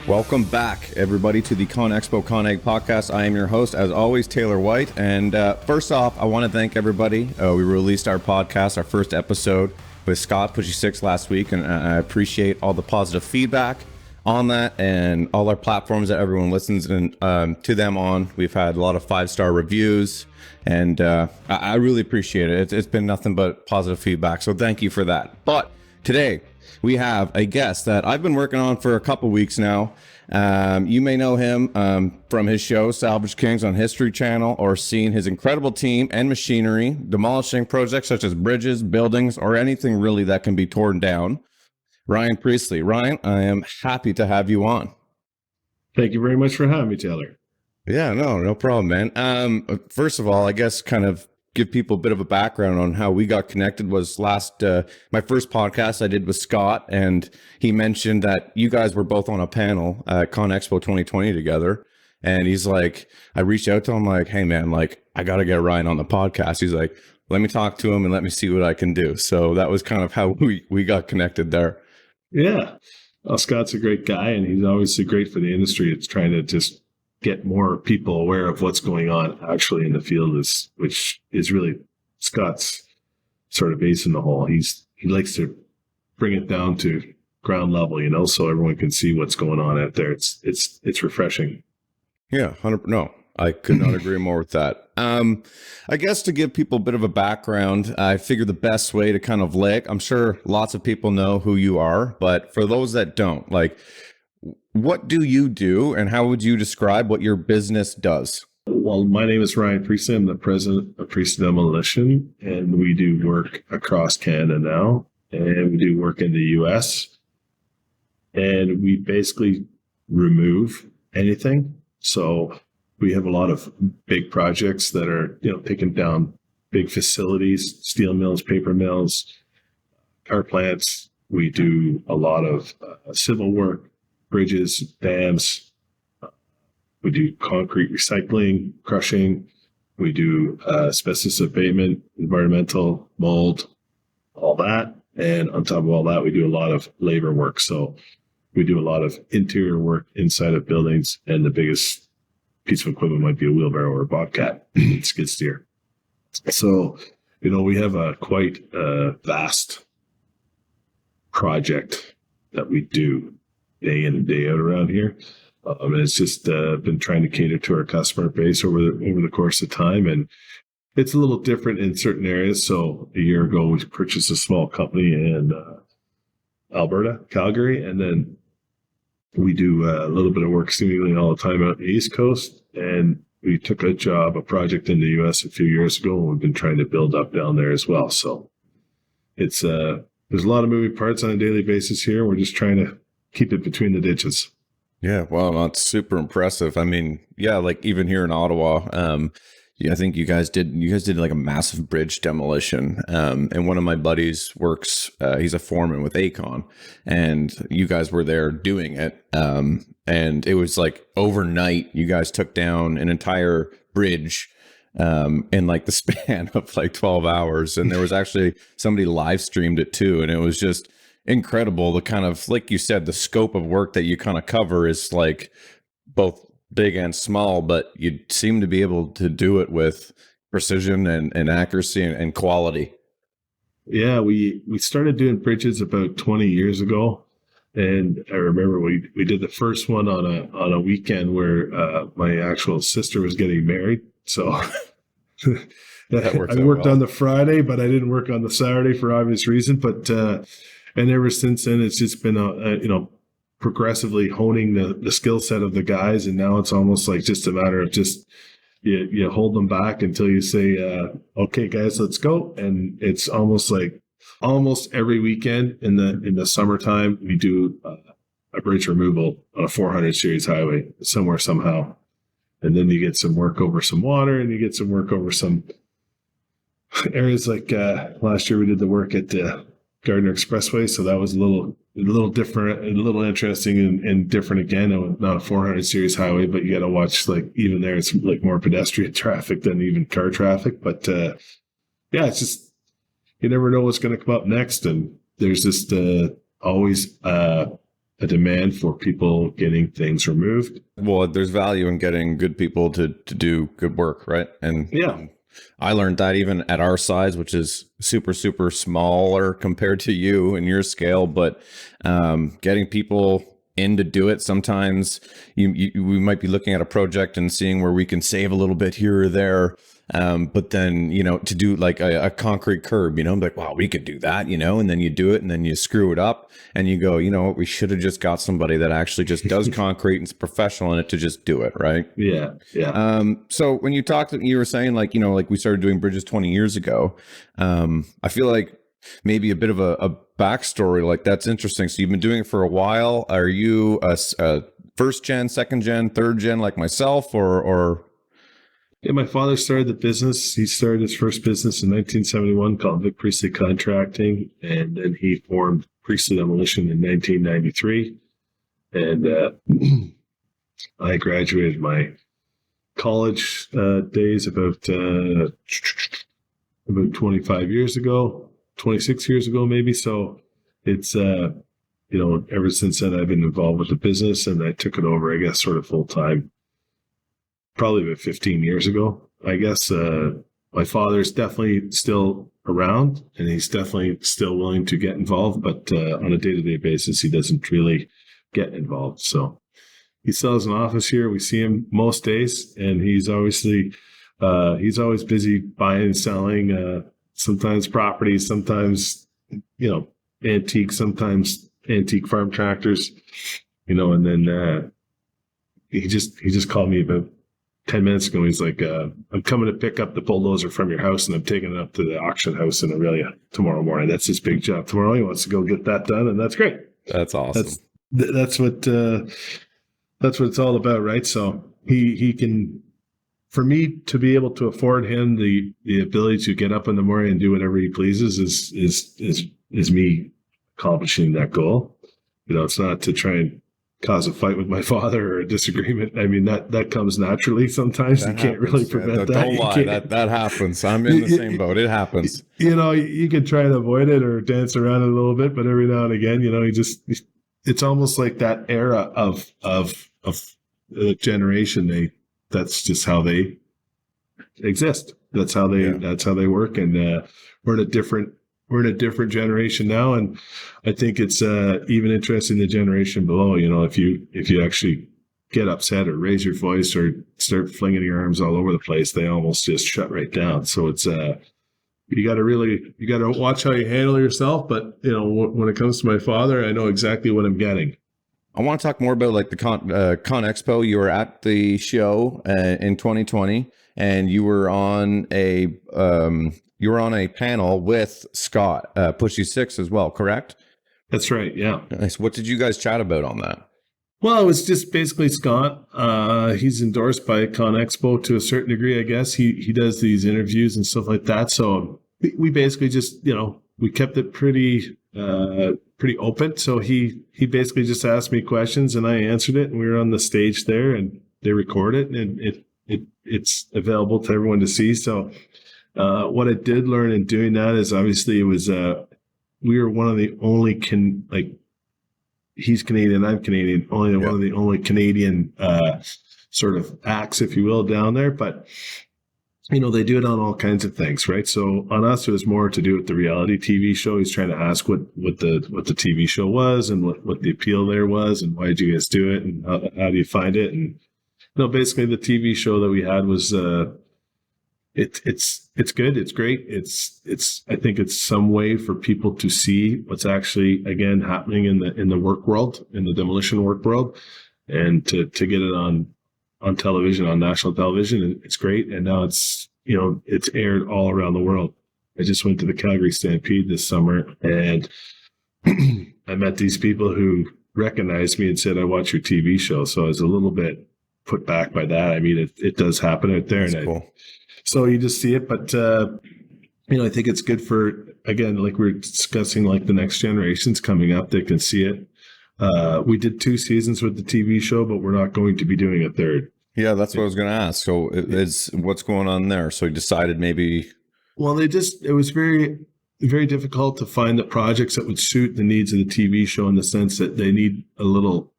Welcome back, everybody, to the Con Expo Con Egg podcast. I am your host, as always, Taylor White. And first off, I want to thank everybody. We released our podcast, our first episode with Scott Pushy Six last week, and I appreciate all the positive feedback on that and all our platforms that everyone listens and to them on. We've had a lot of 5-star reviews, and I really appreciate it. It's been nothing but positive feedback, so thank you for that. But today, we have a guest that I've been working on for a couple weeks now. You may know him from his show, Salvage Kings on History Channel, or seen his incredible team and machinery demolishing projects such as bridges, buildings, or anything really that can be torn down. Ryan Priestly. Ryan, I am happy to have you on. Thank you very much for having me, Taylor. Yeah, no problem, man. First of all, I guess kind of give people a bit of a background on how we got connected was my first podcast I did with Scott, and he mentioned that you guys were both on a panel at Con Expo 2020 together. And he's like, I reached out to him like, hey man, like I got to get Ryan on the podcast. He's like, let me talk to him and let me see what I can do. So that was kind of how we got connected there. Yeah. Well, Scott's a great guy, and he's obviously great for the industry. It's trying to just get more people aware of what's going on actually in the field, which is really Scott's sort of base in the hole. He likes to bring it down to ground level, so everyone can see what's going on out there. It's refreshing. Yeah, 100%. No, I could not agree more with that. I guess to give people a bit of a background, I figure the best way to kind of I'm sure lots of people know who you are, but for those that don't, like, what do you do, and how would you describe what your business does? Well, my name is Ryan Priestly. I'm the president of Priestly Demolition, and we do work across Canada now, and we do work in the U.S., and we basically remove anything. So we have a lot of big projects that are, taking down big facilities, steel mills, paper mills, car plants. We do a lot of civil work, bridges, dams. We do concrete recycling, crushing. We do asbestos abatement, environmental, mold, all that. And on top of all that, we do a lot of labor work. So we do a lot of interior work inside of buildings, and the biggest piece of equipment might be a wheelbarrow or a bobcat, skid steer. So, we have a quite vast project that we do day in and day out around here. And it's just been trying to cater to our customer base over the course of time. And it's a little different in certain areas. So a year ago, we purchased a small company in Alberta, Calgary, and then we do a little bit of work seemingly all the time out the East Coast. And we took a project in the U.S. a few years ago, and we've been trying to build up down there as well. So it's there's a lot of moving parts on a daily basis here. We're just trying to keep it between the ditches. Yeah, well, that's super impressive. I mean, yeah, like even here in Ottawa, I think you guys did like a massive bridge demolition. And one of my buddies works, he's a foreman with Acon, and you guys were there doing it. And it was like overnight, you guys took down an entire bridge in like the span of like 12 hours. And there was actually somebody live streamed it too. And it was just incredible. The kind of, like you said, the scope of work that you kind of cover is like both big and small, but you seem to be able to do it with precision and accuracy and quality. Yeah, we started doing bridges about 20 years ago. And I remember we did the first one on a weekend where my actual sister was getting married. So I worked on the Friday, but I didn't work on the Saturday for obvious reason. But and ever since then, it's just been progressively honing the skill set of the guys, and now it's almost like just a matter of just you hold them back until you say, "Okay, guys, let's go." And it's almost every weekend in the summertime we do a bridge removal on a 400 series highway somewhere somehow, and then you get some work over some water, and you get some work over some areas like last year we did the work at the Gardner Expressway, so that was a little different, a little interesting and different again. Not a 400 series highway, but you got to watch, like, even there it's like more pedestrian traffic than even car traffic. But yeah, it's just, you never know what's going to come up next, and there's just always a demand for people getting things removed. Well, there's value in getting good people to do good work, right? And Yeah. I learned that even at our size, which is super, super smaller compared to you and your scale, but getting people in to do it. Sometimes we might be looking at a project and seeing where we can save a little bit here or there. But then, to do like a concrete curb, like, wow, we could do that, and then you do it and then you screw it up and you go, what, we should have just got somebody that actually just does concrete and is professional in it to just do it. Right. Yeah. Yeah. So when you you were saying like we started doing bridges 20 years ago. I feel like maybe a bit of a backstory, like that's interesting. So you've been doing it for a while. Are you a first gen, second gen, third gen like myself, or? Yeah, my father started the business. He started his first business in 1971 called Vic Priestly Contracting, and then he formed Priestly Demolition in 1993. And I graduated my college days about 25 years ago, 26 years ago, maybe. So it's, ever since then, I've been involved with the business, and I took it over, I guess, sort of full time, probably about 15 years ago. I guess my father's definitely still around, and he's definitely still willing to get involved, but on a day-to-day basis, he doesn't really get involved. So he still has an office here. We see him most days, and he's obviously he's always busy buying and selling, sometimes properties, sometimes, antique, sometimes antique farm tractors, and then he just called me about 10 minutes ago. He's like, I'm coming to pick up the bulldozer from your house, and I'm taking it up to the auction house in Aurelia tomorrow morning. That's his big job tomorrow. He wants to go get that done, and that's great. That's awesome. That's what it's all about, right? So he can, for me to be able to afford him the ability to get up in the morning and do whatever he pleases is me accomplishing that goal. It's not to try and cause a fight with my father or a disagreement. I mean, that comes naturally sometimes. You can't really prevent that. Don't lie. That happens. I'm in the same boat. It happens. You can try and avoid it or dance around it a little bit, but every now and again, it's almost like that era of the generation. That's just how they exist. That's how they work. And we're in a different generation now, and I think it's even interesting the generation below. If you actually get upset or raise your voice or start flinging your arms all over the place, they almost just shut right down. So it's you got to watch how you handle yourself. But when it comes to my father, I know exactly what I'm getting. I want to talk more about like the Con Expo. You were at the show in 2020, and you were on a panel with Scott Pushy Six as well, correct? That's right. Yeah. Nice. What did you guys chat about on that? Well, it was just basically Scott. He's endorsed by Con Expo to a certain degree, I guess. He does these interviews and stuff like that. So we basically just, we kept it pretty open. So he basically just asked me questions and I answered it, and we were on the stage there and they record it, and it's available to everyone to see. So what I did learn in doing that is obviously it was we were one of the only he's Canadian, I'm Canadian, one of the only Canadian sort of acts, if you will, down there. But they do it on all kinds of things, right? So on us, it was more to do with the reality TV show. He's trying to ask what the TV show was and what the appeal there was, and why did you guys do it, and how do you find it? And basically the TV show that we had was it's good, it's great. I think it's some way for people to see what's actually again happening in the work world, in the demolition work world, and to get it on television, on national television. It's great. And now it's aired all around the world. I just went to the Calgary Stampede this summer, and I met these people who recognized me and said, I watch your TV show. So I was a little bit put back by that. I mean, it does happen out there. That's cool. So you just see it. But, I think it's good for, again, like we're discussing, like the next generations coming up, they can see it. We did 2 seasons with the TV show, but we're not going to be doing a third. Yeah, that's what I was going to ask. So what's going on there? So you decided maybe. Well, it was very, very difficult to find the projects that would suit the needs of the TV show, in the sense that they need a little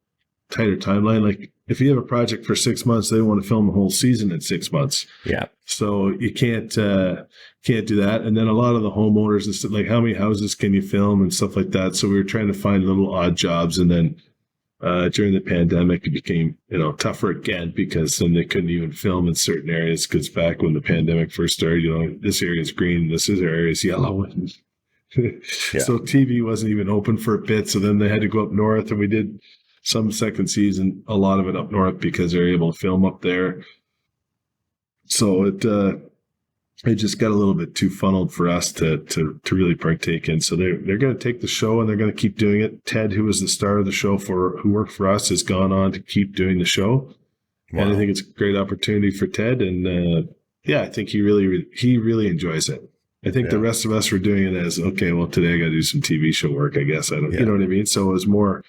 tighter timeline. Like if you have a project for 6 months, they want to film a whole season in 6 months. Yeah. So you can't do that. And then a lot of the homeowners and stuff, like how many houses can you film and stuff like that. So we were trying to find little odd jobs. And then during the pandemic, it became, tougher again, because then they couldn't even film in certain areas. Because back when the pandemic first started, this area is green, this area is yellow. Yeah. So TV wasn't even open for a bit. So then they had to go up north, and we did some second season, a lot of it up north, because they're able to film up there. So it just got a little bit too funneled for us to really partake in. So they're going to take the show, and they're going to keep doing it. Ted, who was the star of the show who worked for us, has gone on to keep doing the show. Wow. And I think it's a great opportunity for Ted. And I think he really enjoys it. I think the rest of us were doing it as, okay, well, today I got to do some TV show work, I guess. You know what I mean? So it was more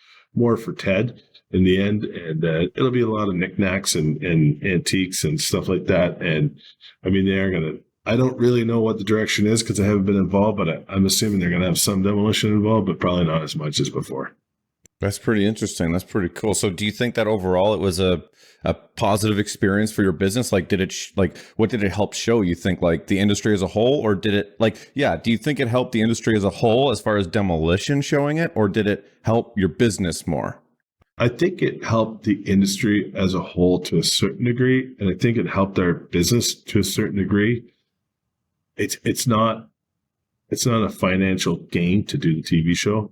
for Ted in the end, and it'll be a lot of knickknacks and antiques and stuff like that. And I mean, they are going to, I don't really know what the direction is because I haven't been involved, but I'm assuming they're going to have some demolition involved, but probably not as much as before. That's pretty interesting. That's pretty cool. So do you think that overall it was a positive experience for your business? Like, did it, what did it help show? You think like the industry as a whole, or did it do you think it helped the industry as a whole as far as demolition showing it, or did it help your business more? I think it helped the industry as a whole to a certain degree. And I think it helped our business to a certain degree. It's not a financial gain to do the TV show.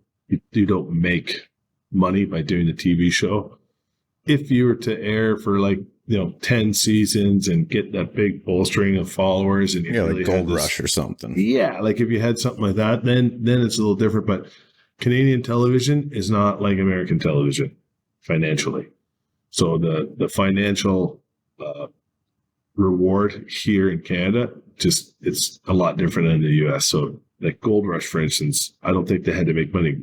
You don't make money by doing the TV show. If you were to air for 10 seasons and get that big bolstering of followers, and you really like Gold Rush or something. Yeah, like if you had something like that, then it's a little different. But Canadian television is not like American television financially. So the financial reward here in Canada, it's a lot different than the US. So like Gold Rush, for instance, I don't think they had to make money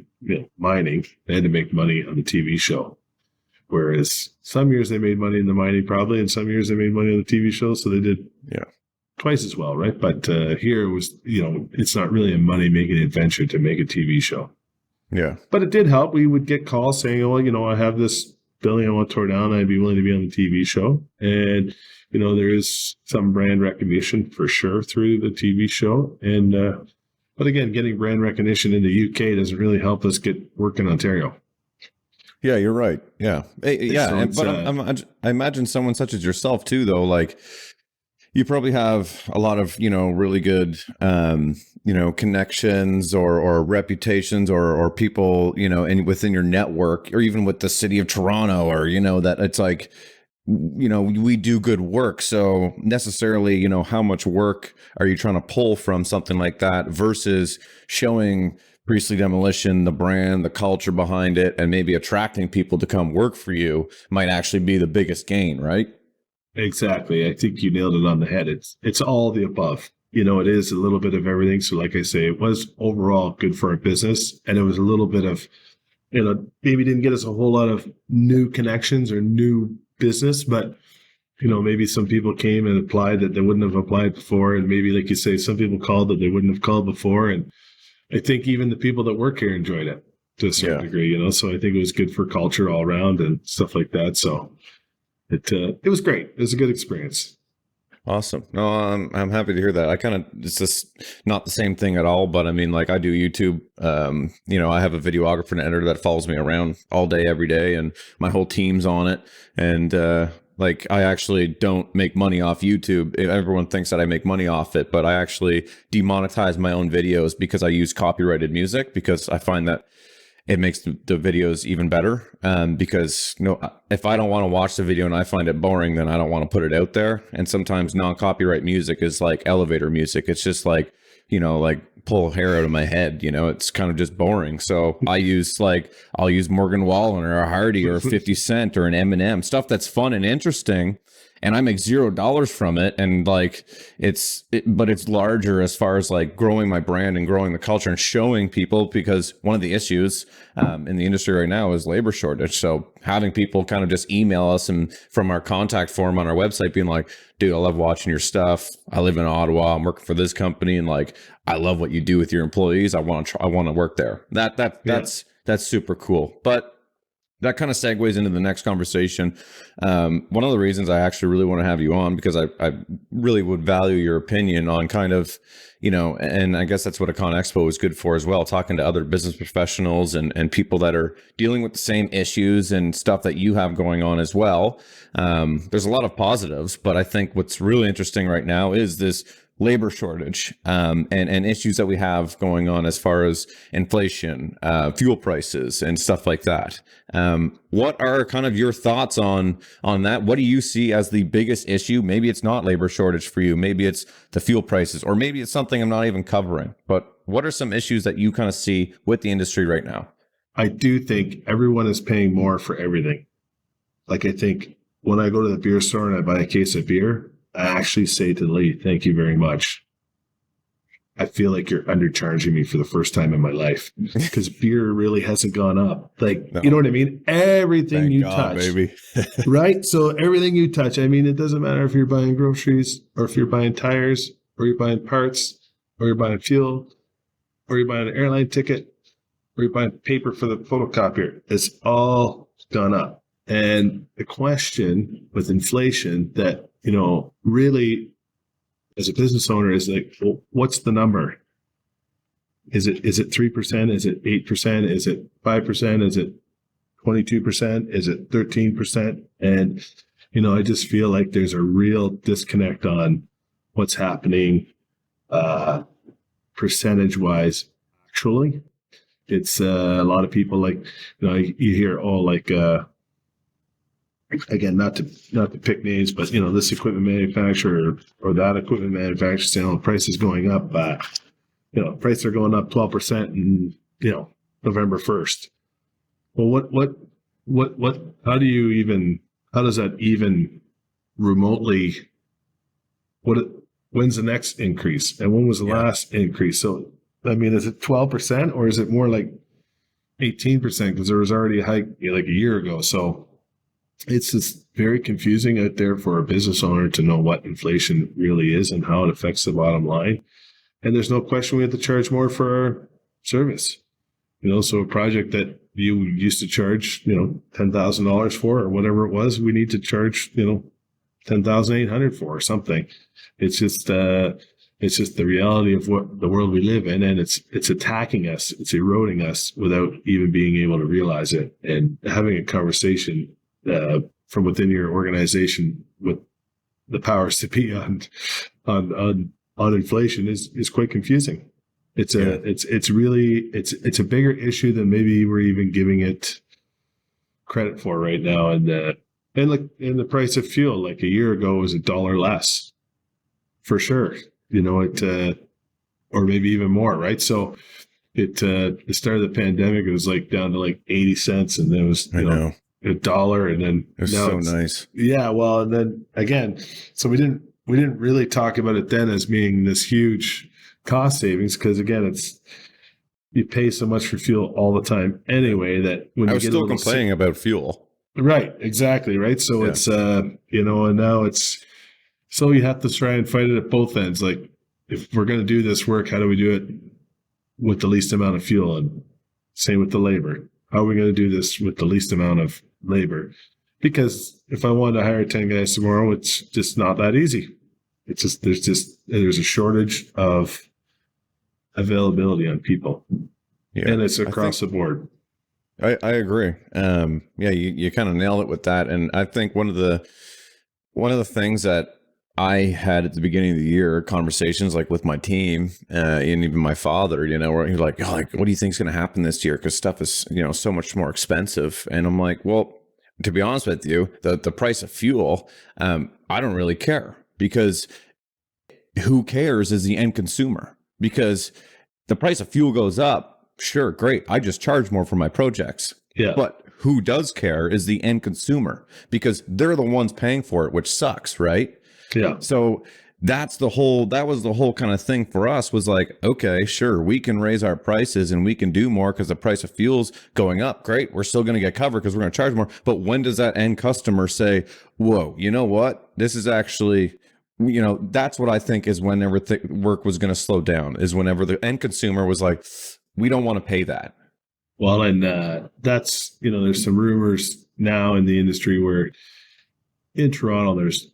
mining. They had to make money on the TV show. Whereas some years they made money in the mining probably, and some years they made money on the TV show. So they did twice as well, right? But here it was, it's not really a money-making adventure to make a TV show. Yeah. But it did help. We would get calls saying, oh, I have this building I want to tear down. I'd be willing to be on the TV show. And, there is some brand recognition for sure through the TV show. And, but again, getting brand recognition in the UK doesn't really help us get work in Ontario. Yeah, you're right. Yeah. Yeah. So I imagine someone such as yourself too, though, like you probably have a lot of, really good, connections or reputations or people, within your network, or even with the city of Toronto, or, that it's like, we do good work. So necessarily, how much work are you trying to pull from something like that versus showing Priestly Demolition, the brand, the culture behind it, and maybe attracting people to come work for you might actually be the biggest gain, right? Exactly. I think you nailed it on the head. It's all the above. It is a little bit of everything. So like I say, it was overall good for our business. And it was a little bit of, maybe didn't get us a whole lot of new connections or new business, but, maybe some people came and applied that they wouldn't have applied before. And maybe, like you say, some people called that they wouldn't have called before. And I think even the people that work here enjoyed it to a certain degree, so I think it was good for culture all around and stuff like that. So it was great. It was a good experience. Awesome. No, I'm happy to hear that. It's just not the same thing at all, but I mean, like I do YouTube, I have a videographer and editor that follows me around all day, every day, and my whole team's on it. And, I actually don't make money off YouTube. Everyone thinks that I make money off it, but I actually demonetize my own videos because I use copyrighted music, because I find that it makes the videos even better. Because if I don't want to watch the video and I find it boring, then I don't want to put it out there. And sometimes non-copyright music is like elevator music. It's just like, pull hair out of my head, it's kind of just boring. So I'll use Morgan Wallen or a Hardy or a 50 Cent or an Eminem, stuff that's fun and interesting. and I make $0 from it. And like, but it's larger as far as like growing my brand and growing the culture and showing people, because one of the issues in the industry right now is labor shortage. So having people kind of just email us and from our contact form on our website being like, dude, I love watching your stuff. I live in Ottawa. I'm working for this company, and like, I love what you do with your employees. I want to work there. That's super cool. But that kind of segues into the next conversation. One of the reasons I actually really want to have you on, because I really would value your opinion on kind of, and I guess that's what a Con Expo is good for as well, talking to other business professionals and people that are dealing with the same issues and stuff that you have going on as well. There's a lot of positives, but I think what's really interesting right now is this labor shortage and issues that we have going on as far as inflation, fuel prices, and stuff like that. What are kind of your thoughts on that? What do you see as the biggest issue? Maybe it's not labor shortage for you. Maybe it's the fuel prices, or maybe it's something I'm not even covering. But what are some issues that you kind of see with the industry right now? I do think everyone is paying more for everything. Like, I think when I go to the beer store and I buy a case of beer, I actually say to the lady, thank you very much. I feel like you're undercharging me for the first time in my life, because beer really hasn't gone up. Like, no. You know what I mean? Everything Thank you God, touch, baby. Right? So everything you touch, I mean, it doesn't matter if you're buying groceries or if you're buying tires or you're buying parts or you're buying fuel or you're buying an airline ticket or you're buying paper for the photocopier. It's all gone up. And the question with inflation that, really as a business owner is like, well, what's the number? Is it 3%? Is it 8%? Is it 5%? Is it 22%? Is it 13%? And, I just feel like there's a real disconnect on what's happening percentage wise. Actually, it's a lot of people like, you hear, again, not to pick names, but this equipment manufacturer or that equipment manufacturer saying, price is going up. Prices are going up 12% in November 1st. Well, how does that even remotely? When's the next increase, and when was the last increase? So, I mean, is it 12% or is it more like 18%? Because there was already a hike like a year ago. So it's just very confusing out there for a business owner to know what inflation really is and how it affects the bottom line. And there's no question we have to charge more for our service. So a project that you used to charge, $10,000 for, or whatever it was, we need to charge, $10,800 for or something. It's just the reality of what the world we live in, and it's attacking us, it's eroding us without even being able to realize it. And having a conversation from within your organization with the powers to be on inflation is quite confusing. It's really a bigger issue than maybe we're even giving it credit for right now. And the price of fuel, like a year ago, was $1 less for sure. Or maybe even more, right? So the start of the pandemic, it was like down to like 80 cents, and then it was $1, and then it was so nice. Yeah, well, and then again, so we didn't really talk about it then as being this huge cost savings, because again, you pay so much for fuel all the time anyway that when I was still complaining about fuel. Right, exactly, right. So it's and now it's so you have to try and fight it at both ends. Like, if we're going to do this work, how do we do it with the least amount of fuel? And same with the labor. How are we going to do this with the least amount of labor? Because if I wanted to hire 10 guys tomorrow, it's just not that easy. It's just there's a shortage of availability on people, and it's across the board. I agree. You kind of nailed it with that. And I think one of the things that I had at the beginning of the year, conversations like with my team and even my father, where he's like, what do you think is going to happen this year? Because stuff is, so much more expensive. And I'm like, well, to be honest with you, the price of fuel, I don't really care, because who cares is the end consumer. Because the price of fuel goes up, sure, great, I just charge more for my projects. Yeah. But who does care is the end consumer, because they're the ones paying for it, which sucks, right? Yeah. So that was the whole kind of thing for us, was like, okay, sure, we can raise our prices and we can do more because the price of fuel's going up. Great. We're still going to get covered because we're going to charge more. But when does that end customer say, whoa, you know what? This is actually, that's what I think is whenever work was going to slow down, is whenever the end consumer was like, we don't want to pay that. Well, and that's, there's some rumors now in the industry where in Toronto, there's,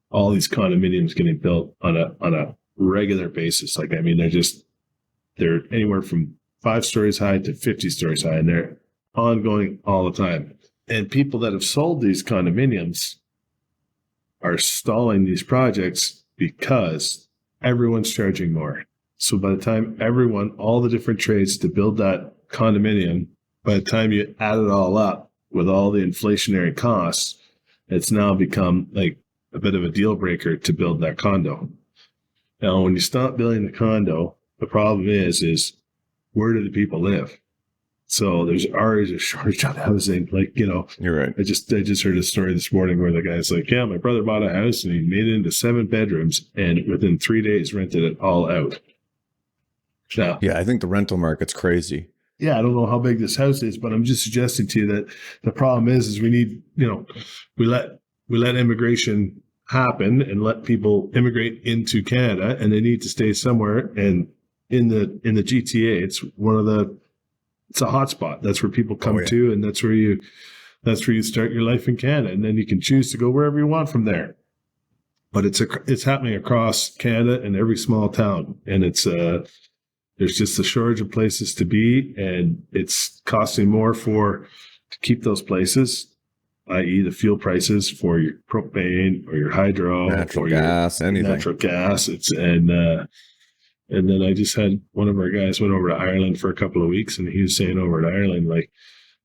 all these condominiums getting built on a regular basis. Like, I mean, they're anywhere from 5 stories high to 50 stories high, and they're ongoing all the time. And people that have sold these condominiums are stalling these projects because everyone's charging more. So by the time all the different trades to build that condominium, by the time you add it all up with all the inflationary costs, it's now become like a bit of a deal breaker to build that condo. Now, when you stop building the condo, the problem is where do the people live? So there's always a shortage on housing. Like, You're right. I just heard a story this morning where the guy's like, yeah, my brother bought a house and he made it into 7 bedrooms and within 3 days rented it all out. Now, Yeah, I think the rental market's crazy. yeah, I don't know how big this house is, but I'm just suggesting to you that the problem is we need, we let immigration happen and let people immigrate into Canada, and they need to stay somewhere. And in the GTA, it's a hotspot. That's where people come to, and that's where you start your life in Canada, and then you can choose to go wherever you want from there. But it's happening across Canada in every small town, and there's just a shortage of places to be, and it's costing more to keep those places, i.e. the fuel prices for your propane or your hydro, natural gas, anything. Natural gas. And then I just had one of our guys went over to Ireland for a couple of weeks, and he was saying over at Ireland, like,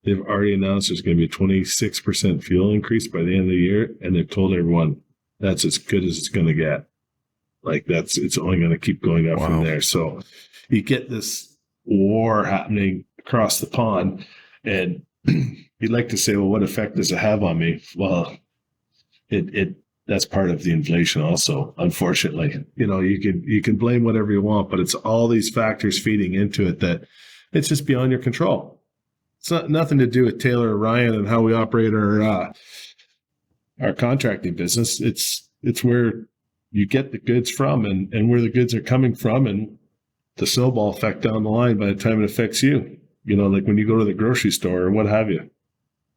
they've already announced there's going to be a 26% fuel increase by the end of the year, and they've told everyone that's as good as it's going to get. Like, it's only going to keep going up from there. So you get this war happening across the pond, and you'd like to say, well, what effect does it have on me? Well, that's part of the inflation also, unfortunately. You can blame whatever you want, but it's all these factors feeding into it that it's just beyond your control. It's nothing to do with Taylor or Ryan and how we operate our contracting business. It's where you get the goods from and where the goods are coming from, and the snowball effect down the line by the time it affects you. Like when you go to the grocery store or what have you.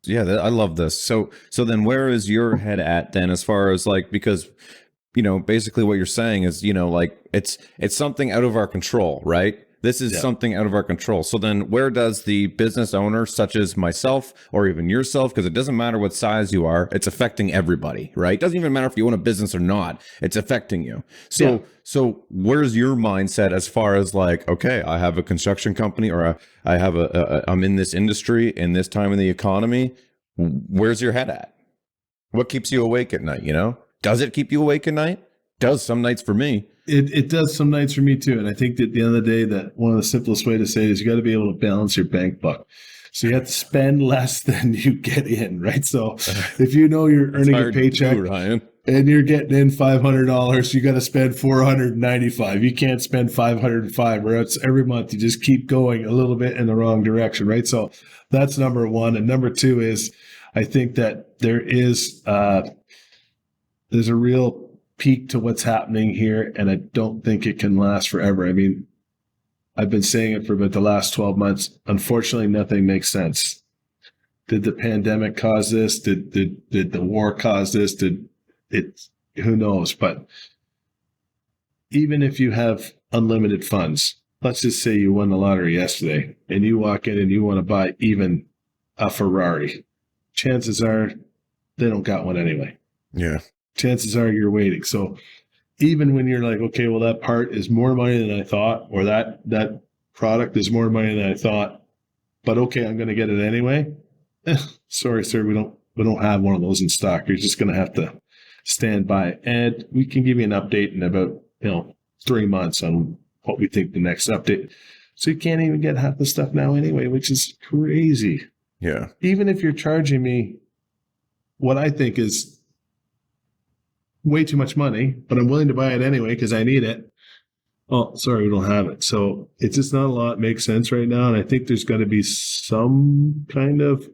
Yeah, I love this. So then where is your head at then, as far as like, because, basically what you're saying is, like it's something out of our control, right? This is something out of our control. So then where does the business owner, such as myself or even yourself, because it doesn't matter what size you are, it's affecting everybody, right? It doesn't even matter if you own a business or not, it's affecting you. So where's your mindset as far as like, okay, I have a construction company, or I have I'm in this industry in this time in the economy. Where's your head at? What keeps you awake at night? Does it keep you awake at night? Does some nights for me. It does some nights for me too. And I think that at the end of the day, that one of the simplest way to say it is you got to be able to balance your bank book. So you have to spend less than you get in, right? So if you're earning a paycheck and you're getting in $500, you got to spend $495. You can't spend $505, or else every month you just keep going a little bit in the wrong direction, right? So that's number one. And number two is, I think that there's a real peak to what's happening here, and I don't think it can last forever. I mean, I've been saying it for about the last 12 months. Unfortunately, nothing makes sense. Did the pandemic cause this? Did the war cause this? Who knows? But even if you have unlimited funds, let's just say you won the lottery yesterday and you walk in and you want to buy even a Ferrari, chances are they don't got one anyway. Yeah. Chances are you're waiting. So even when you're like, okay, well, that part is more money than I thought, or that product is more money than I thought, but okay, I'm going to get it anyway. Sorry, sir, we don't have one of those in stock. You're just going to have to stand by, and we can give you an update in about 3 months on what we think the next update. So you can't even get half the stuff now anyway, which is crazy. Yeah. Even if you're charging me what I think is way too much money, but I'm willing to buy it anyway because I need it. Oh, sorry, we don't have it. So it's just not a lot makes sense right now. And I think there's going to be some kind of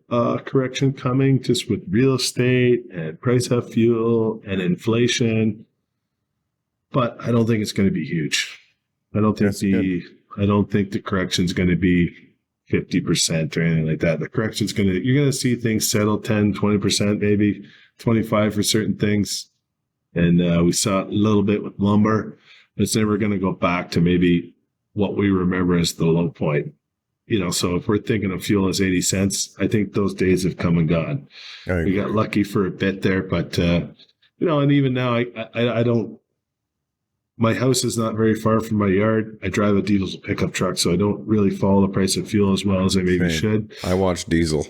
correction coming just with real estate and price of fuel and inflation. But I don't think it's going to be huge. I don't think the correction is going to be 50% or anything like that. The correction's you're going to see things settle 10, 20%, maybe 25 for certain things. And we saw it a little bit with lumber. It's never going to go back to maybe what we remember as the low point. So if we're thinking of fuel as 80 cents, I think those days have come and gone. We got lucky for a bit there, but, and even now I don't, my house is not very far from my yard. I drive a diesel pickup truck, so I don't really follow the price of fuel as well as I maybe should. I watch diesel.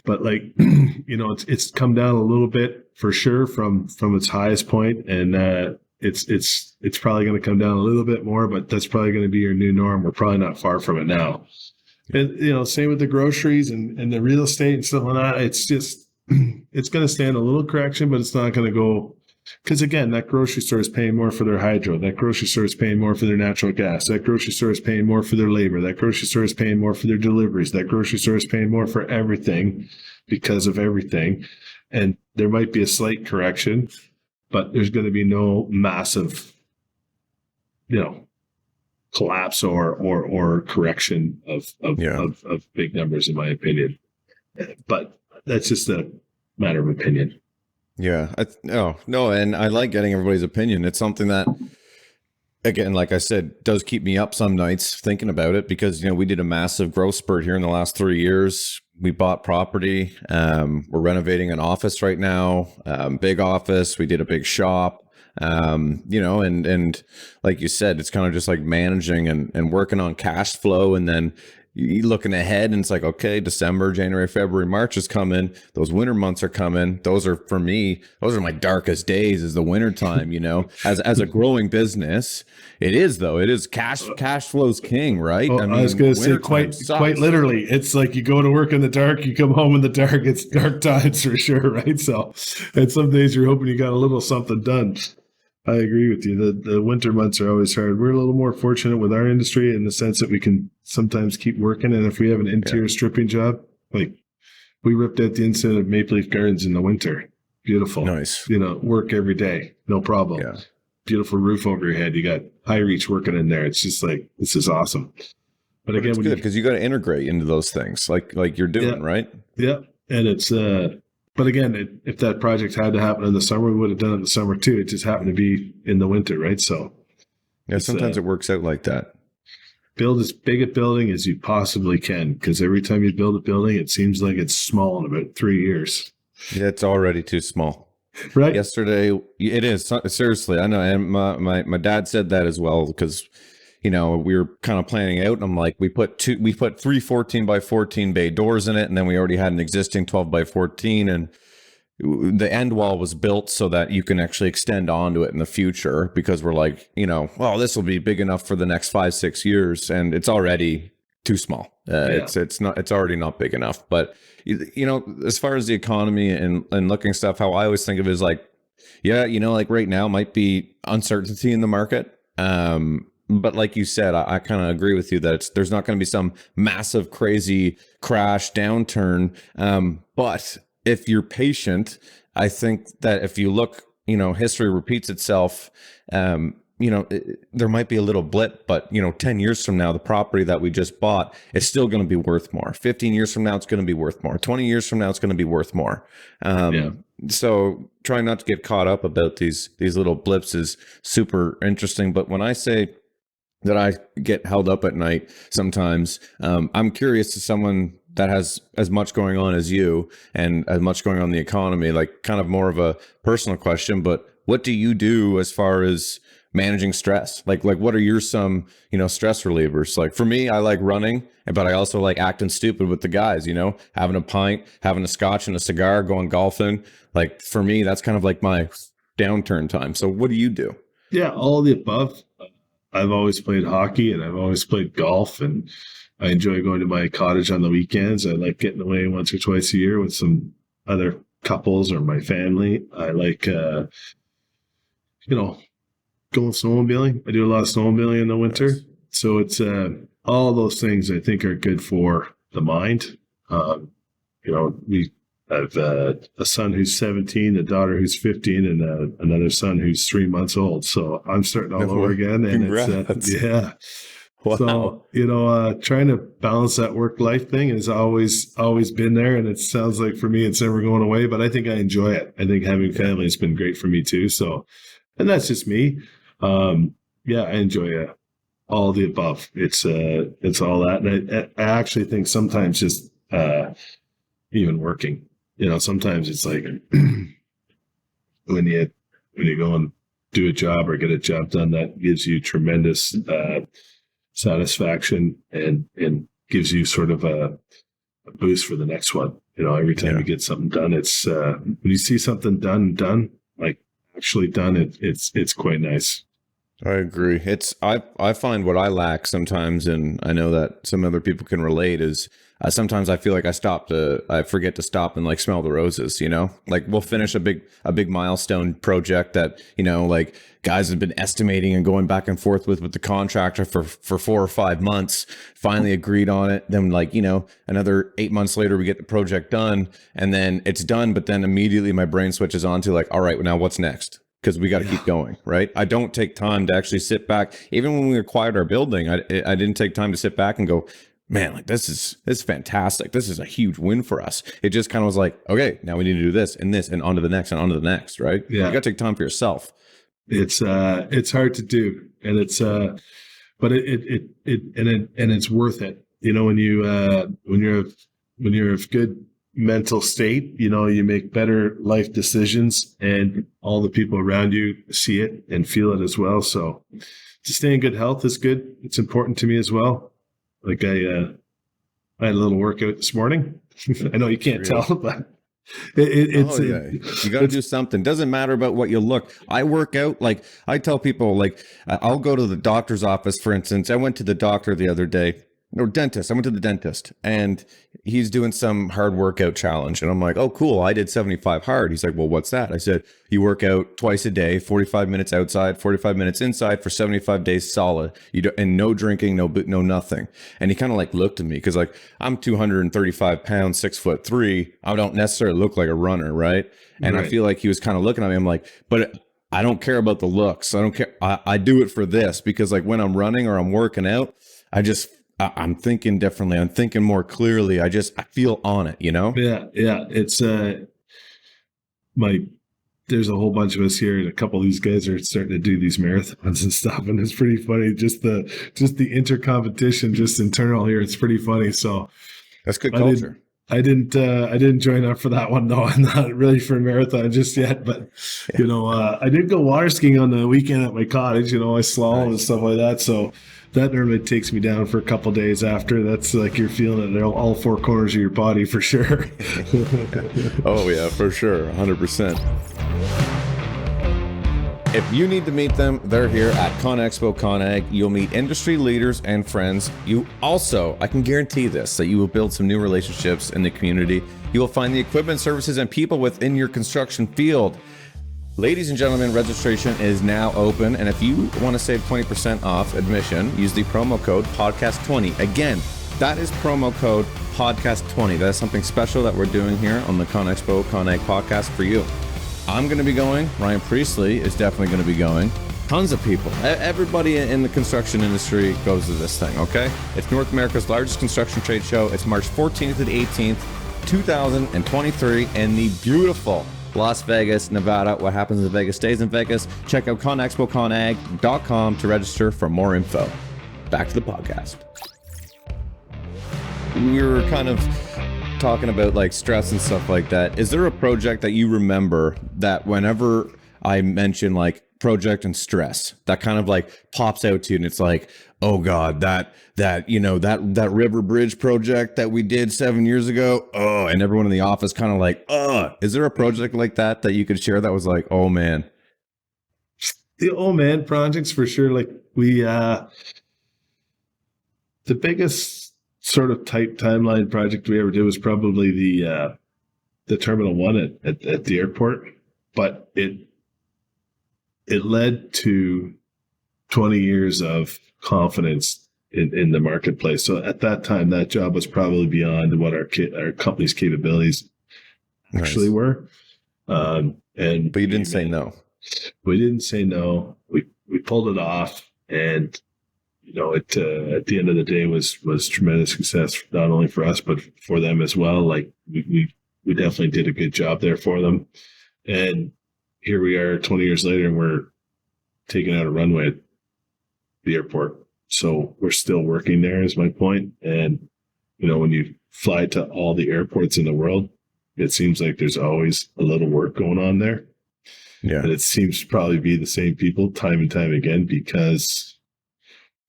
But it's come down a little bit for sure from its highest point, and it's probably going to come down a little bit more, but that's probably going to be your new norm. We're probably not far from it now. And same with the groceries and the real estate and stuff like that. It's just it's going to stand a little correction, but it's not going to go. Because again, that grocery store is paying more for their hydro. That grocery store is paying more for their natural gas. That grocery store is paying more for their labor. That grocery store is paying more for their deliveries. That grocery store is paying more for everything because of everything. And there might be a slight correction, but there's going to be no massive, collapse or correction of big numbers, in my opinion. But that's just a matter of opinion. Yeah. And I like getting everybody's opinion. It's something that, again, like I said, does keep me up some nights thinking about it because, we did a massive growth spurt here in the last 3 years. We bought property. We're renovating an office right now, big office. We did a big shop, and like you said, it's kind of just like managing and working on cash flow. And then you're looking ahead and it's like, okay, December, January, February, March is coming. Those winter months are coming. Those are, for me, those are my darkest days, is the winter time, as a growing business. It is, though. It is cash flow's king, right? Well, I was going to say quite literally. It's like you go to work in the dark, you come home in the dark. It's dark times for sure, right? So, and some days you're hoping you got a little something done. I agree with you. The winter months are always hard. We're a little more fortunate with our industry in the sense that we can sometimes keep working. And if we have an interior stripping job, like we ripped out the inside of Maple Leaf Gardens in the winter. Beautiful. Nice. Work every day. No problem. Yeah. Beautiful roof over your head. You got high reach working in there. It's just like, this is awesome. But again, it's good because you got to integrate into those things like you're doing, right? Yeah. And it's, but again, if that project had to happen in the summer, we would have done it in the summer too. It just happened to be in the winter, right? So, yeah, sometimes it works out like that. Build as big a building as you possibly can, because every time you build a building, it seems like it's small in about 3 years. Yeah, it's already too small. Right. Yesterday, it is. Seriously, I know. And my dad said that as well because, we were kind of planning out, and I'm like, we put three 14 by 14 bay doors in it, and then we already had an existing 12 by 14, and the end wall was built so that you can actually extend onto it in the future because we're like, well, this will be big enough for the next 5-6 years, and it's already too small. It's already not big enough. But as far as the economy and looking stuff, how I always think of it is like, like right now might be uncertainty in the market. But like you said, I kind of agree with you that there's not going to be some massive, crazy crash downturn. But if you're patient, I think that if you look, history repeats itself. There might be a little blip, but 10 years from now, the property that we just bought is still going to be worth more. 15 years from now, it's going to be worth more. 20 years from now, it's going to be worth more. So trying not to get caught up about these little blips is super interesting. But when I say that I get held up at night sometimes, I'm curious to someone that has as much going on as you and as much going on in the economy, like kind of more of a personal question, but what do you do as far as managing stress? Like what are your some, stress relievers? Like for me, I like running, but I also like acting stupid with the guys, having a pint, having a scotch and a cigar, going golfing. Like for me, that's kind of like my downturn time. So what do you do? Yeah, all of the above. I've always played hockey and I've always played golf, and I enjoy going to my cottage on the weekends. I like getting away once or twice a year with some other couples or my family. I like, going snowmobiling. I do a lot of snowmobiling in the winter. Nice. So it's all those things I think are good for the mind. We have a son who's 17, a daughter who's 15, and another son who's 3 months old. So I'm starting all over again. And Congrats. it's, yeah. Wow. So, trying to balance that work-life thing has always been there. And it sounds like for me, it's never going away, but I think I enjoy it. I think having family has been great for me too. So, and that's just me. I enjoy all the above. It's all that. And I actually think sometimes just, even working, sometimes it's like when you go and do a job or get a job done, that gives you tremendous, satisfaction and gives you sort of a boost for the next one. Every time you get something done, it's when you see something done, like actually done, it's quite nice. I agree. I find what I lack sometimes, and I know that some other people can relate, is sometimes I feel like I forget to stop and like smell the roses, like we'll finish a big milestone project that, like guys have been estimating and going back and forth with the contractor for 4 or 5 months, finally agreed on it. Then like, another 8 months later, we get the project done and then it's done. But then immediately my brain switches on to like, all right, now what's next? Because we got to keep going, right? I don't take time to actually sit back. Even when we acquired our building, I didn't take time to sit back and go, man, like this is fantastic. This is a huge win for us. It just kind of was like, okay, now we need to do this and on to the next and on to the next, right? Yeah. You got to take time for yourself. It's hard to do, and it's but it's worth it. When you're of good mental state, you make better life decisions, and all the people around you see it and feel it as well. So to stay in good health is good. It's important to me as well. Like I had a little workout this morning. I know you can't tell, but you got to do something. Doesn't matter about what you look. I work out. Like I tell people, like I'll go to the doctor's office, for instance. I went to the doctor the other day. Or dentist. I went to the dentist and he's doing some hard workout challenge. And I'm like, oh, cool. I did 75 hard. He's like, well, what's that? I said, you work out twice a day, 45 minutes outside, 45 minutes inside for 75 days solid. And no drinking, no nothing. And he kind of like looked at me because like I'm 235 pounds, 6'3". I don't necessarily look like a runner. Right. And I feel like he was kind of looking at me. I'm like, but I don't care about the looks. I don't care. I do it for this because like when I'm running or I'm working out, I'm thinking differently. I'm thinking more clearly. I feel on it, Yeah. It's there's a whole bunch of us here, and a couple of these guys are starting to do these marathons and stuff, and it's pretty funny. Just the intercompetition, just internal here. It's pretty funny. So that's good culture. I didn't join up for that one though. I'm not really for a marathon just yet, but I did go water skiing on the weekend at my cottage. I slalom and stuff like that. So that normally takes me down for a couple of days after. That's like you're feeling it all 4 corners of your body for sure. Oh yeah, for sure, 100%. If you need to meet them, they're here at ConExpo ConAg. You'll meet industry leaders and friends. You also, I can guarantee this, that you will build some new relationships in the community. You will find the equipment, services, and people within your construction field. Ladies and gentlemen, registration is now open. And if you want to save 20% off admission, use the promo code podcast20. Again, that is promo code podcast20. That is something special that we're doing here on the ConExpo ConAg podcast for you. I'm going to be going. Ryan Priestly is definitely going to be going. Tons of people. Everybody in the construction industry goes to this thing, okay? It's North America's largest construction trade show. It's March 14th to the 18th, 2023, in the beautiful Las Vegas, Nevada. What happens in Vegas stays in Vegas. Check out conexpoconag.com to register for more info. Back to the podcast. We were kind of talking about like stress and stuff like that. Is there a project that you remember that whenever I mention like project and stress, that kind of like pops out to you and it's like, oh God, that river bridge project that we did 7 years ago. Oh, and everyone in the office kind of like, is there a project like that you could share that was like, oh man? The oh man projects for sure. Like we, the biggest sort of tight timeline project we ever did was probably the Terminal 1 at the airport, but it led to 20 years of confidence in the marketplace. So at that time, that job was probably beyond what our company's capabilities actually were. And but you didn't say no. We didn't say no. We pulled it off, and it at the end of the day was tremendous success, not only for us but for them as well. Like we definitely did a good job there for them, and here we are 20 years later, and we're taking out a runway at the airport. So we're still working there, is my point. And when you fly to all the airports in the world, it seems like there's always a little work going on there. Yeah. And it seems to probably be the same people time and time again, because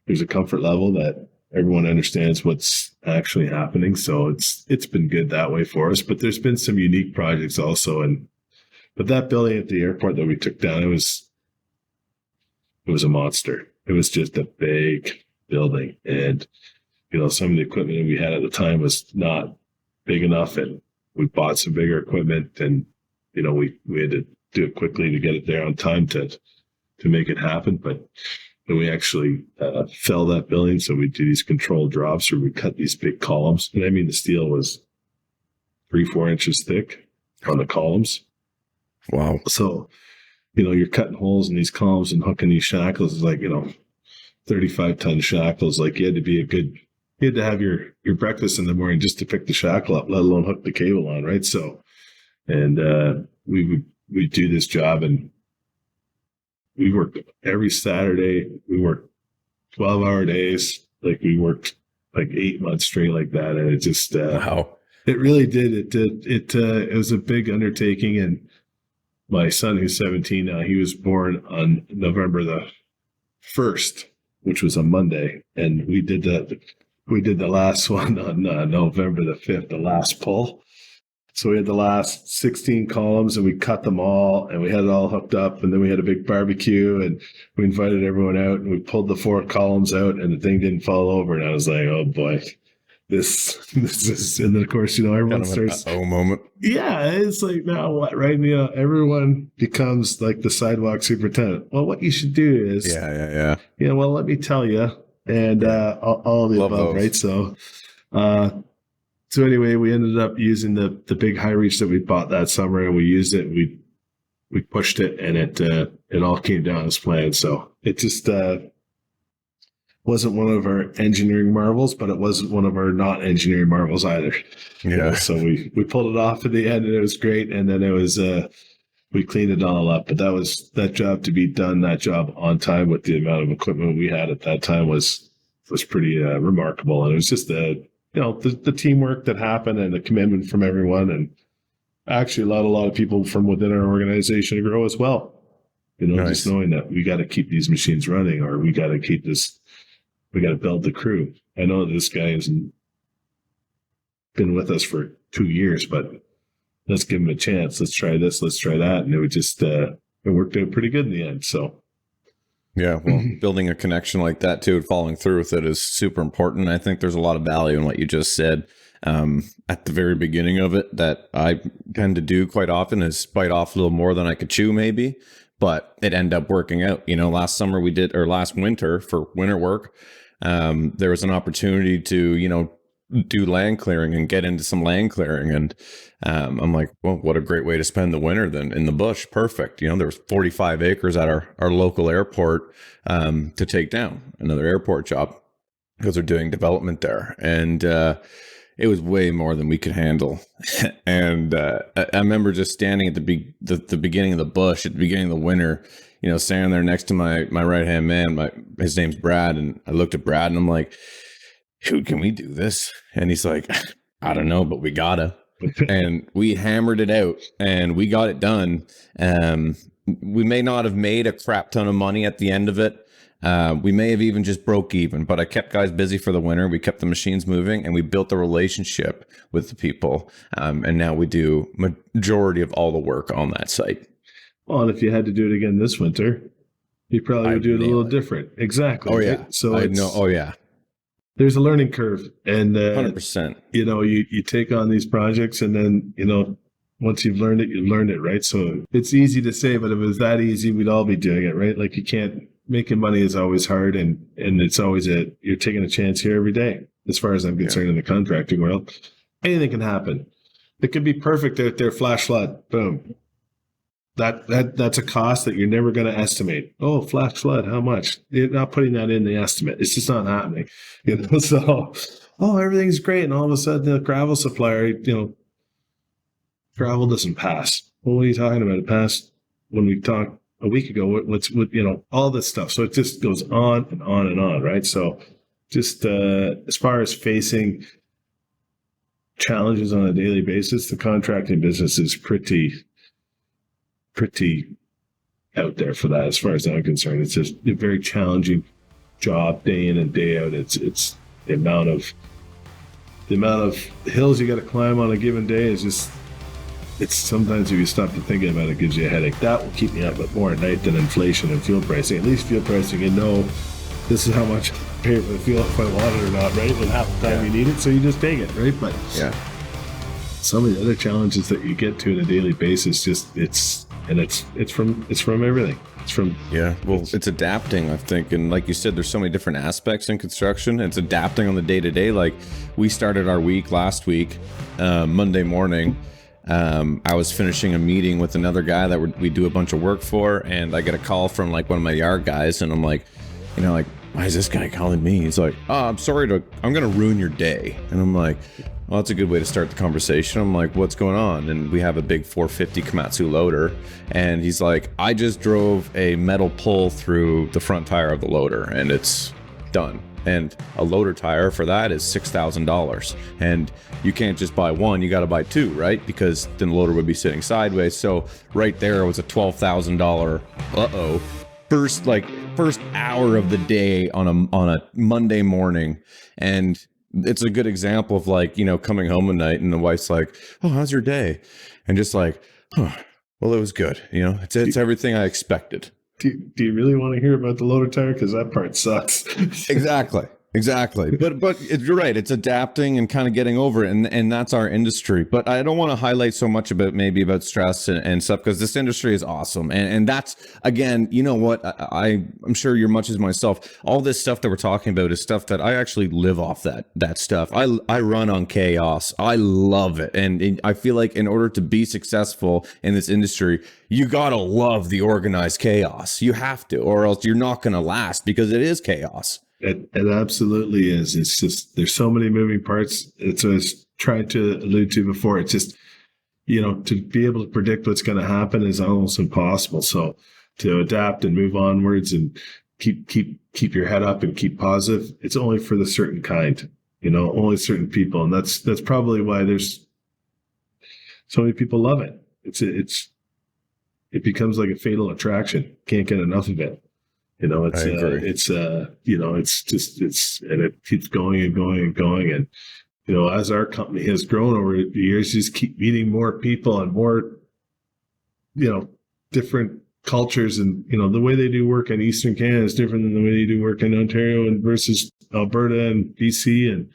there's a comfort level that everyone understands what's actually happening. So it's been good that way for us. But there's been some unique projects also. But that building at the airport that we took down, it was a monster. It was just a big building. And, some of the equipment that we had at the time was not big enough, and we bought some bigger equipment, and, we had to do it quickly to get it there on time to make it happen. But we actually fell that building. So we do these controlled drops where we cut these big columns. And I mean, the steel was 3-4 inches thick on the columns. Wow. So, you're cutting holes in these columns and hooking these shackles. It's like, 35-ton shackles. Like you had to have your breakfast in the morning just to pick the shackle up, let alone hook the cable on. Right. So, and we do this job, and we worked every Saturday. We worked 12-hour days. Like we worked like 8 months straight like that. And it just, wow. It really did. It was a big undertaking. And my son, who's 17 now, he was born on November the 1st, which was a Monday. And we did the last one on November the 5th, the last pull. So we had the last 16 columns, and we cut them all, and we had it all hooked up, and then we had a big barbecue, and we invited everyone out, and we pulled the 4 columns out, and the thing didn't fall over. And I was like, oh boy, this is, and then of course, everyone starts, moment. Yeah, it's like, now what, right? Everyone becomes like the sidewalk superintendent. Well, what you should do is, yeah. Well, let me tell you, and all the Love above, those. right? So anyway, we ended up using the big high reach that we bought that summer, and we used it. We pushed it, and it all came down as planned. So it just wasn't one of our engineering marvels, but it wasn't one of our not engineering marvels either. Yeah. So we pulled it off at the end, and it was great. And then it was we cleaned it all up. But that job to be done, that job on time with the amount of equipment we had at that time was pretty remarkable. And it was just the teamwork that happened, and the commitment from everyone, and actually allowed a lot of people from within our organization to grow as well. Nice. Just knowing that we got to keep these machines running, or we got to build the crew. I know this guy has been with us for 2 years, but let's give him a chance. Let's try this. Let's try that. And it would just, it worked out pretty good in the end. So. Yeah, well, building a connection like that too, and following through with it is super important. I think there's a lot of value in what you just said at the very beginning of it that I tend to do quite often is bite off a little more than I could chew maybe, but it ended up working out. Last winter for winter work, there was an opportunity to, do land clearing and get into some land clearing. And I'm like, well, what a great way to spend the winter then in the bush. Perfect. There was 45 acres at our local airport to take down, another airport job, because they're doing development there. And it was way more than we could handle. And I remember just standing at the beginning of the bush at the beginning of the winter, standing there next to my right-hand man. His name's Brad. And I looked at Brad and I'm like, dude, can we do this? And he's like, I don't know, but we gotta. And we hammered it out and we got it done. We may not have made a crap ton of money at the end of it. We may have even just broke even, but I kept guys busy for the winter. We kept the machines moving, and we built a relationship with the people. And now we do majority of all the work on that site. Well, and if you had to do it again this winter, you probably would do it a little different. Exactly. Oh yeah. Right? So oh yeah. there's a learning curve, and 100%. you take on these projects, and then once you've learned it, right? So it's easy to say, but if it was that easy, we'd all be doing it, right? Like, you can't, making money is always hard, and it's always you're taking a chance here every day. As far as I'm concerned, in the contracting world, anything can happen. It could be perfect out there, flash flood, boom. That's a cost that you're never going to estimate. Oh, flash flood, how much? You're not putting that in the estimate. It's just not happening. So, everything's great, and all of a sudden the gravel supplier, gravel doesn't pass. Well, what are you talking about? It passed when we talked a week ago. What's all this stuff. So it just goes on and on and on, right? So just as far as facing challenges on a daily basis, the contracting business is pretty out there for that, as far as I'm concerned. It's just a very challenging job day in and day out. It's the amount of hills you got to climb on a given day is just, it's sometimes, if you stop to thinking about it, gives you a headache. That will keep me up more at night than inflation and fuel pricing. At least fuel pricing, this is how much I pay for the fuel if I want it or not, right? And half the time you need it, so you just take it, right? But some of the other challenges that you get to on a daily basis, it's from everything. It's adapting, I think. And like you said, there's so many different aspects in construction. It's adapting on the day to day. Like, we started our week last week, Monday morning. I was finishing a meeting with another guy that we do a bunch of work for, and I get a call from like one of my yard guys, and I'm like, why is this guy calling me? He's like, I'm gonna ruin your day. And I'm like, well, that's a good way to start the conversation. I'm like, what's going on? And we have a big 450 Komatsu loader, and he's like, I just drove a metal pull through the front tire of the loader, and it's done. And a loader tire for that is $6,000. And you can't just buy one, you got to buy two, right? Because then the loader would be sitting sideways. So right there was a $12,000 first hour of the day on a Monday morning. And it's a good example of, like, coming home at night and the wife's like, oh, how's your day? And just like, well, it was good. It's everything I expected. Do you really want to hear about the loader tire? Because that part sucks. Exactly. But you're right. It's adapting and kind of getting over it. And that's our industry. But I don't want to highlight so much about stress and stuff, because this industry is awesome. And that's, again, you know what? I'm sure you're much as myself. All this stuff that we're talking about is stuff that I actually live off that stuff. I run on chaos. I love it. And I feel like in order to be successful in this industry, you got to love the organized chaos. You have to, or else you're not going to last, because it is chaos. It absolutely is. It's just, there's so many moving parts. It's what I was trying to allude to before. It's just, to be able to predict what's going to happen is almost impossible. So to adapt and move onwards and keep your head up and keep positive, it's only for the certain kind, only certain people. And that's probably why there's so many people love it. It becomes like a fatal attraction. Can't get enough of it. And it keeps going and going and going. And, as our company has grown over the years, just keep meeting more people and more, different cultures. And, the way they do work in Eastern Canada is different than the way they do work in Ontario and versus Alberta and BC. And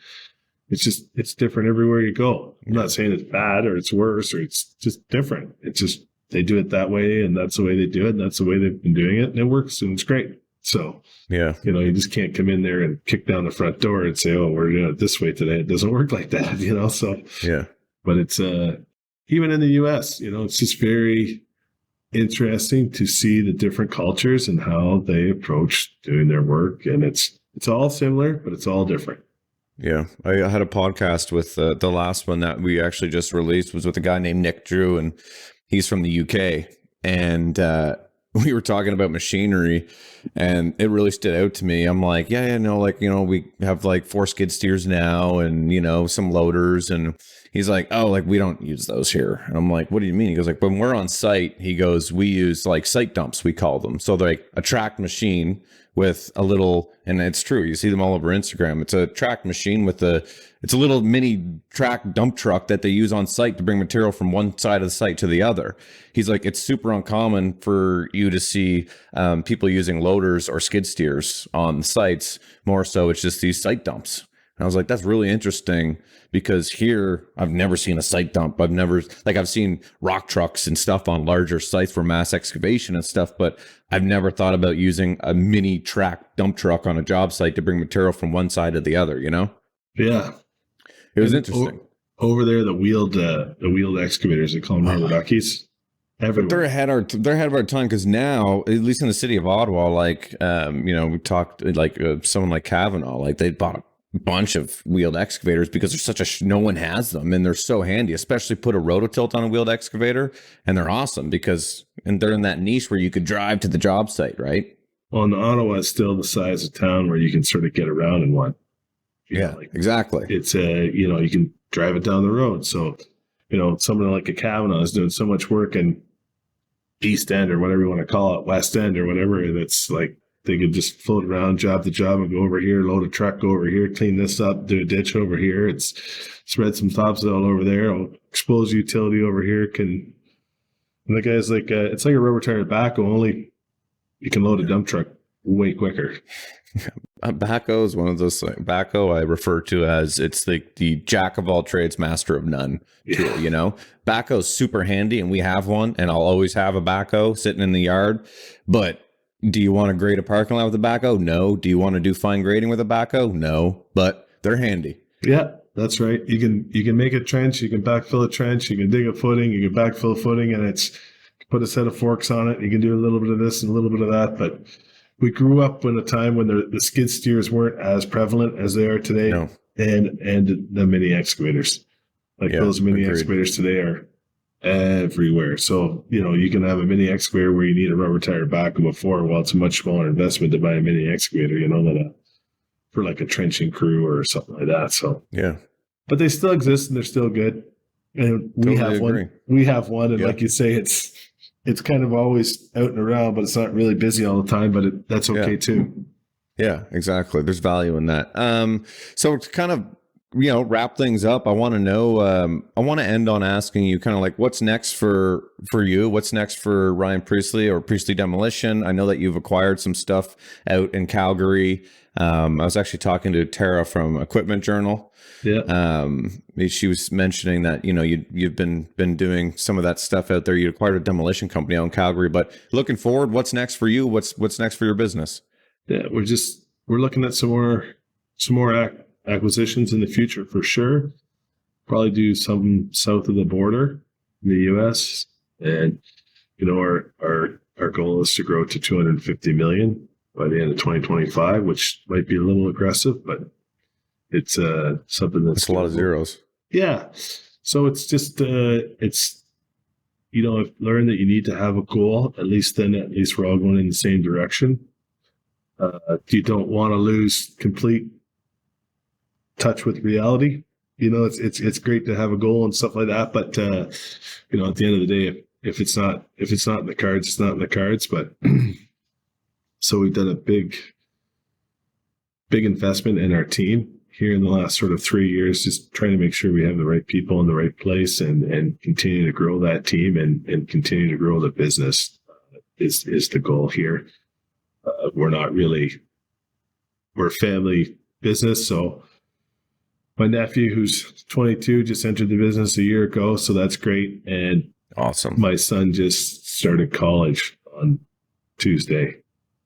it's different everywhere you go. I'm not saying it's bad or it's worse or it's just different. It's just, they do it that way, and that's the way they do it, and that's the way they've been doing it, and it works, and it's great. So, you just can't come in there and kick down the front door and say, oh, we're doing it this way today. It doesn't work like that, So, but it's even in the U.S., it's just very interesting to see the different cultures and how they approach doing their work, and it's all similar, but it's all different. Yeah, I had a podcast with the last one that we actually just released was with a guy named Nick Drew, and he's from the UK, and we were talking about machinery, and it really stood out to me. I'm like, we have like 4 skid steers now, and some loaders, and he's like, oh, like we don't use those here. And I'm like, what do you mean? He goes like, when we're on site, he goes, we use like site dumps, we call them. So like a tracked machine with a little, and it's true, you see them all over Instagram. It's a track machine with it's a little mini track dump truck that they use on site to bring material from one side of the site to the other. He's like, it's super uncommon for you to see people using loaders or skid steers on sites. More so, it's just these site dumps. And I was like, that's really interesting, because here I've never seen a site dump. I've seen rock trucks and stuff on larger sites for mass excavation and stuff, but I've never thought about using a mini track dump truck on a job site to bring material from one side to the other, you know? Yeah. It was interesting. Over there, the wheeled excavators, they call them rubber duckies. Everywhere. But they're ahead of our time, because now, at least in the city of Ottawa, like, we talked like someone like Kavanaugh, like they bought a bunch of wheeled excavators because there's no one has them, and they're so handy. Especially put a rototilt on a wheeled excavator, and they're awesome and they're in that niche where you could drive to the job site, right? Well, and Ottawa is still the size of town where you can sort of get around in one. Exactly. It's you can drive it down the road. So, someone like a Kavanaugh is doing so much work in East End, or whatever you want to call it, West End or whatever. That's like, they could just float around job to job and go over here, load a truck, go over here, clean this up, do a ditch over here. It's spread some topsoil over there, expose utility over here. And the guy's like, it's like a rubber tire backhoe, only you can load a dump truck way quicker. Backhoe is one of those backhoe I refer to as, it's the jack of all trades, master of none. Yeah. Tool, backhoe's super handy, and we have one, and I'll always have a backhoe sitting in the yard. But do you want to grade a parking lot with a backhoe? No. Do you want to do fine grading with a backhoe? No. But they're handy. Yeah, that's right. You can make a trench, you can backfill a trench, you can dig a footing, you can backfill a footing, and it's put a set of forks on it. You can do a little bit of this and a little bit of that. But we grew up in a time when the skid steers weren't as prevalent as they are today. No. And the mini excavators. Those mini excavators today are everywhere. So, you can have a mini excavator where you need a rubber tire backhoe before. Well, it's a much smaller investment to buy a mini excavator, than for like a trenching crew or something like that. So, yeah. But they still exist, and they're still good. And we have one. We have one. And like you say, it's kind of always out and around, but it's not really busy all the time, but that's okay too. Yeah, exactly. There's value in that. So to kind of, wrap things up, I want to know, I want to end on asking you kind of like, what's next for you? What's next for Ryan Priestly or Priestly Demolition? I know that you've acquired some stuff out in Calgary. I was actually talking to Tara from Equipment Journal. Yeah. She was mentioning that, you've been doing some of that stuff out there. You acquired a demolition company out in Calgary, but looking forward, what's next for you? What's next for your business? Yeah, we're looking at some more acquisitions in the future for sure. Probably do some south of the border in the U.S. And our goal is to grow to 250 million by the end of 2025, which might be a little aggressive, but it's something that's a lot of zeros. Yeah. So it's just I've learned that you need to have a goal. At least we're all going in the same direction. You don't want to lose complete touch with reality. It's great to have a goal and stuff like that, but at the end of the day, if it's not in the cards, it's not in the cards. But so we've done a big investment in our team here in the last sort of 3 years, just trying to make sure we have the right people in the right place and continue to grow that team and continue to grow the business is the goal here. We're a family business. So my nephew, who's 22, just entered the business a year ago. So that's great. And awesome. My son just started college on Tuesday,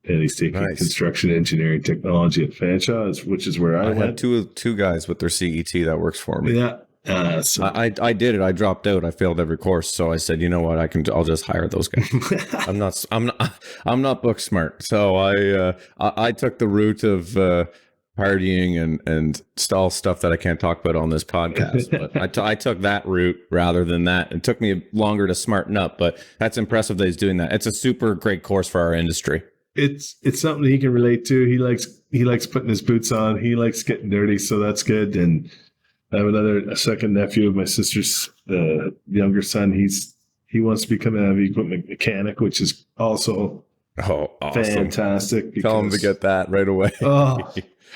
and he's taking construction engineering technology at Fanshawe, which is where I went. Had two guys with their CET that works for me. Yeah. I did it. I dropped out. I failed every course. So I said, you know what? I'll just hire those guys. I'm not book smart. So I took the route of partying and stall stuff that I can't talk about on this podcast. But I took that route rather than that. It took me longer to smarten up, but that's impressive that he's doing that. It's a super great course for our industry. It's something he can relate to. He likes putting his boots on. He likes getting dirty. So that's good. And I have a second nephew of my sister's younger son. He wants to become a heavy equipment mechanic, which is also Oh, awesome. Fantastic. Tell them to get that right away. Oh,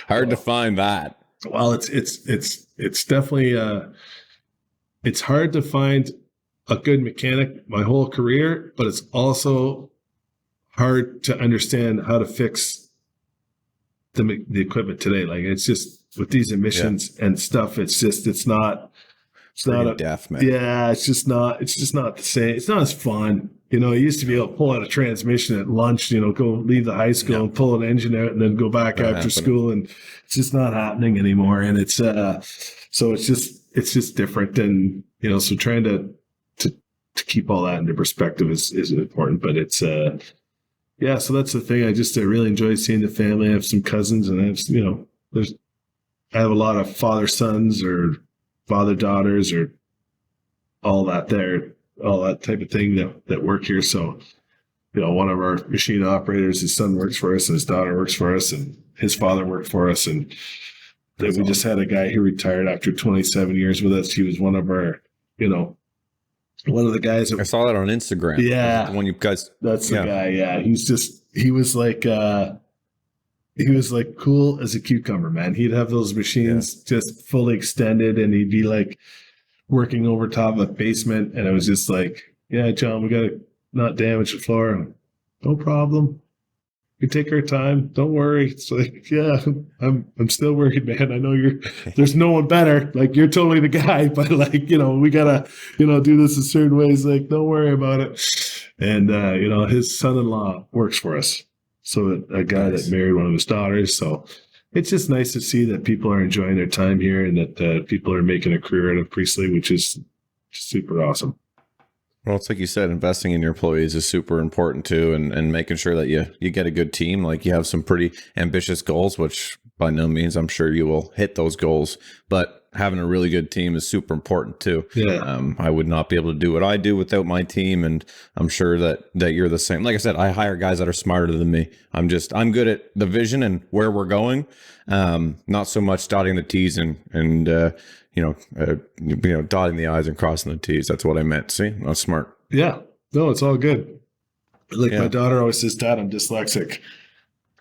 Hard to find that. well, it's definitely it's hard to find a good mechanic my whole career, but it's also hard to understand how to fix the equipment today. Like, it's just with these emissions and stuff, it's not a deaf, man. Yeah, it's just not the same. It's not as fun. You know, I used to be able to pull out a transmission at lunch, you know, go leave the high school and pull an engine out and then go back after school, and it's just not happening anymore. And it's so it's just different. And, you know, so trying to keep all that into perspective is important. But it's yeah, so that's the thing. I really enjoy seeing the family. I have some cousins, and I have, you know, I have a lot of father sons or father daughters or all that type of thing that work here. So, you know, one of our machine operators, his son works for us and his daughter works for us and his father worked for us. And then we just had a guy who retired after 27 years with us. He was one of our, you know, one of the guys. I saw that on Instagram. Yeah. The one you guys. That's the guy. Yeah. He was like cool as a cucumber, man. He'd have those machines just fully extended, and he'd be like working over top of a basement. And I was just like, yeah, John, we got to not damage the floor. And, no problem. We take our time. Don't worry. It's like, yeah, I'm still worried, man. I know there's no one better. Like, you're totally the guy, but like, you know, we gotta, you know, do this a certain way. It's like, don't worry about it. And, you know, his son-in-law works for us. So a guy that married one of his daughters. So it's just nice to see that people are enjoying their time here and that people are making a career out of Priestly, which is super awesome. Well, it's like you said, investing in your employees is super important too, and making sure that you get a good team. Like, you have some pretty ambitious goals, which by no means I'm sure you will hit those goals, but having a really good team is super important too. Yeah. I would not be able to do what I do without my team, and I'm sure that you're the same. Like I said, I hire guys that are smarter than me. I'm good at the vision and where we're going. Not so much dotting the T's and dotting the I's and crossing the T's. That's what I meant. See, I'm smart. Yeah. No, it's all good. Like, my daughter always says, Dad, I'm dyslexic.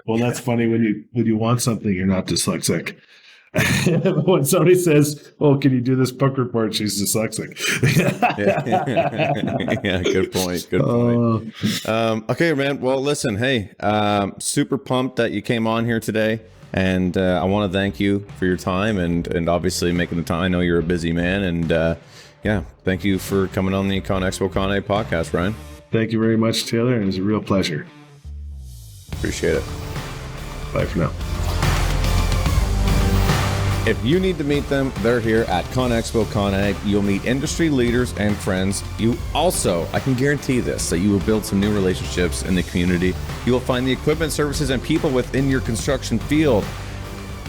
Well, that's funny. When you want something, you're not dyslexic. When somebody says, "Oh, can you do this book report?" She's dyslexic. Yeah, good point. Good point. Okay, man. Well, listen, hey, super pumped that you came on here today. And I want to thank you for your time and obviously making the time. I know you're a busy man. And thank you for coming on the Con Expo Con Egg podcast, Ryan. Thank you very much, Taylor. It was a real pleasure. Appreciate it. Bye for now. If you need to meet them, they're here at Con Expo Con Egg. You'll meet industry leaders and friends. You also, I can guarantee this, that you will build some new relationships in the community. You will find the equipment, services, and people within your construction field.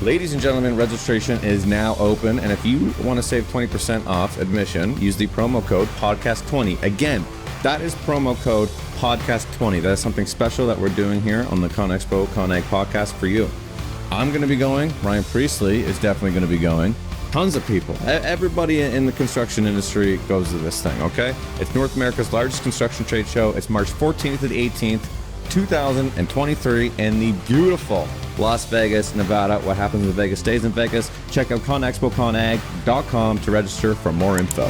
Ladies and gentlemen, registration is now open. And if you want to save 20% off admission, use the promo code podcast20. Again, that is promo code podcast20. That is something special that we're doing here on the Con Expo Con Egg podcast for you. I'm going to be going. Ryan Priestly is definitely going to be going. Tons of people. Everybody in the construction industry goes to this thing, okay? It's North America's largest construction trade show. It's March 14th to the 18th, 2023 in the beautiful Las Vegas, Nevada. What happens in Vegas stays in Vegas. Check out conexpoconag.com to register for more info.